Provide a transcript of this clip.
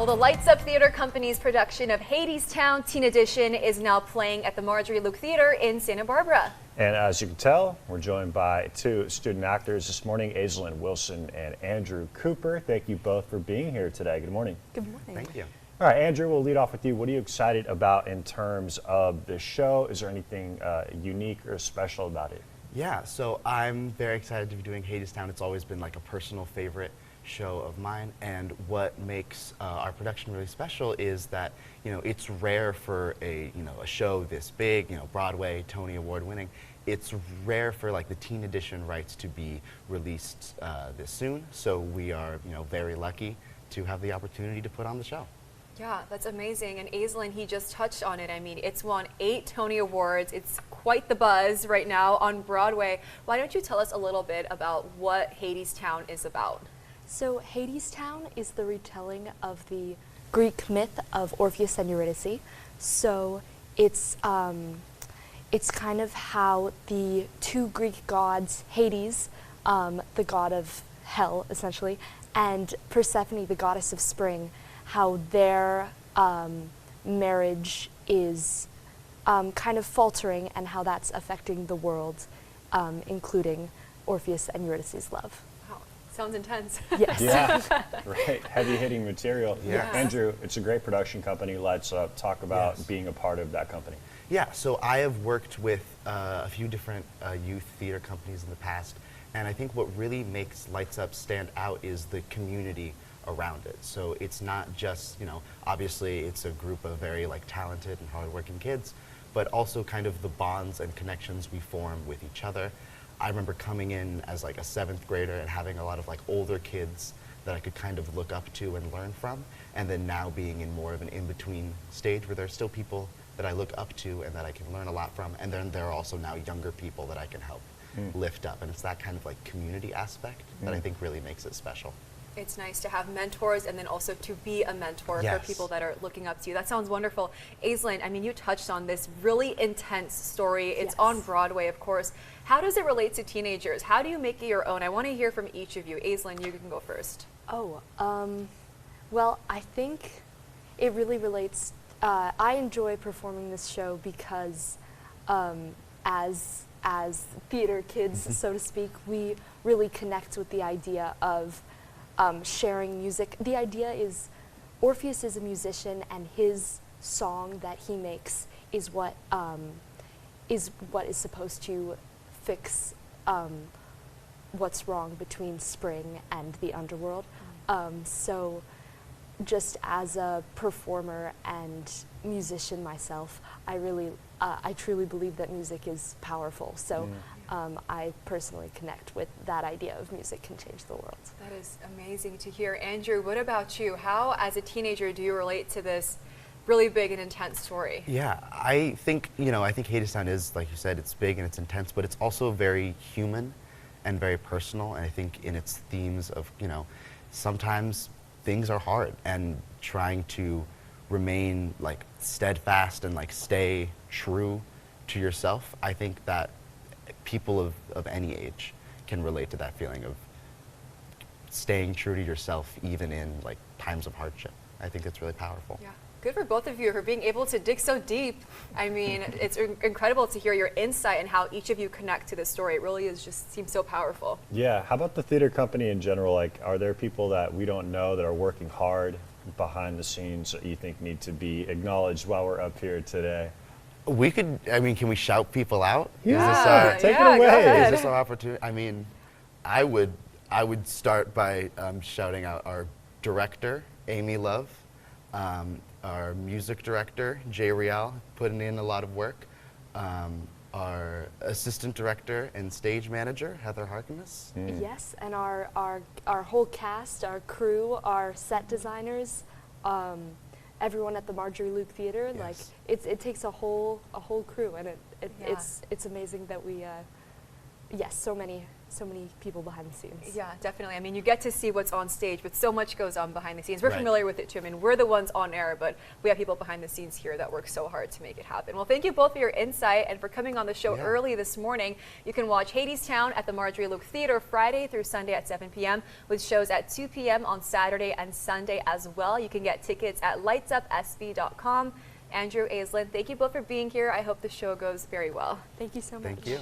Well, the Lights Up Theatre Company's production of Hadestown Teen Edition is now playing at the Marjorie Luke Theatre in Santa Barbara. And as you can tell, we're joined by two student actors this morning, Aislinn Wilson and Andrew Cooper. Thank you both for being here today. Good morning. Good morning. Thank you. All right, Andrew, we'll lead off with you. What are you excited about in terms of the show? Is there anything unique or special about it? Yeah, so I'm very excited to be doing Hadestown. It's always been like a personal favorite show of mine, and what makes our production really special is that it's rare for a show this big, Broadway, Tony Award winning. It's rare for like the teen edition rights to be released this soon, so we are very lucky to have the opportunity to put on the show. Yeah, that's amazing. And Aislinn, he just touched on it. I mean, it's won 8 Tony Awards. It's quite the buzz right now on Broadway. Why don't you tell us a little bit about what Hadestown is about? So Hadestown is the retelling of the Greek myth of Orpheus and Eurydice. So it's kind of how the two Greek gods, Hades, the god of hell essentially, and Persephone, the goddess of spring, how their marriage is kind of faltering and how that's affecting the world, including Orpheus and Eurydice's love. Sounds intense. Yes. Yeah, right. Heavy-hitting material. Yeah. Andrew, it's a great production company. Lights Up. Talk about Yes. being a part of that company. Yeah, so I have worked with a few different youth theater companies in the past, and I think what really makes Lights Up stand out is the community around it. So it's not just, obviously it's a group of very talented and hardworking kids, but also kind of the bonds and connections we form with each other. I remember coming in as a 7th grader and having a lot of older kids that I could kind of look up to and learn from, and then now being in more of an in-between stage where there's still people that I look up to and that I can learn a lot from, and then there are also now younger people that I can help lift up, and it's that kind of community aspect that I think really makes it special. It's nice to have mentors and then also to be a mentor Yes. for people that are looking up to you. That sounds wonderful. Aislinn, I mean, you touched on this really intense story. It's Yes. on Broadway, of course. How does it relate to teenagers? How do you make it your own? I want to hear from each of you. Aislinn, you can go first. Oh, well, I think it really relates. I enjoy performing this show because as theater kids, so to speak, we really connect with the idea of sharing music. The idea is Orpheus is a musician, and his song that he makes is what is supposed to fix what's wrong between spring and the underworld. So just as a performer and musician myself, I truly believe that music is powerful. So I personally connect with that idea of music can change the world. That is amazing to hear. Andrew, what about you? How, as a teenager, do you relate to this really big and intense story? Yeah, I think Hadestown is, like you said, it's big and it's intense, but it's also very human and very personal, and I think in its themes of, sometimes things are hard, and trying to remain steadfast and stay true to yourself. I think that people of any age can relate to that feeling of staying true to yourself even in times of hardship. I think it's really powerful. Yeah. Good for both of you for being able to dig so deep. I mean, it's incredible to hear your insight and how each of you connect to this story. It really seems so powerful. Yeah. How about the theater company in general? Are there people that we don't know that are working hard behind the scenes that you think need to be acknowledged while we're up here today? We could, can we shout people out? Yeah, take it go away. ahead. Is this our opportunity? I would start by shouting out our director, Amy Love, our music director, Jay Rial, putting in a lot of work, our assistant director and stage manager, Heather Harkness. Yes, and our whole cast, our crew, our set designers, everyone at the Marjorie Luke Theatre. Yes. It takes a whole crew, and Yeah. it's amazing that we so many so many people behind the scenes. Yeah, definitely. I mean, you get to see what's on stage, but so much goes on behind the scenes. We're Right. familiar with it too. I mean, we're the ones on air, but we have people behind the scenes here that work so hard to make it happen. Well, thank you both for your insight and for coming on the show Yeah. early this morning. You can watch Hadestown at the Marjorie Luke Theatre Friday through Sunday at 7 p.m. with shows at 2 p.m. on Saturday and Sunday as well. You can get tickets at lightsupsb.com. Andrew, Aislinn, thank you both for being here. I hope the show goes very well. Thank you so much. Thank you.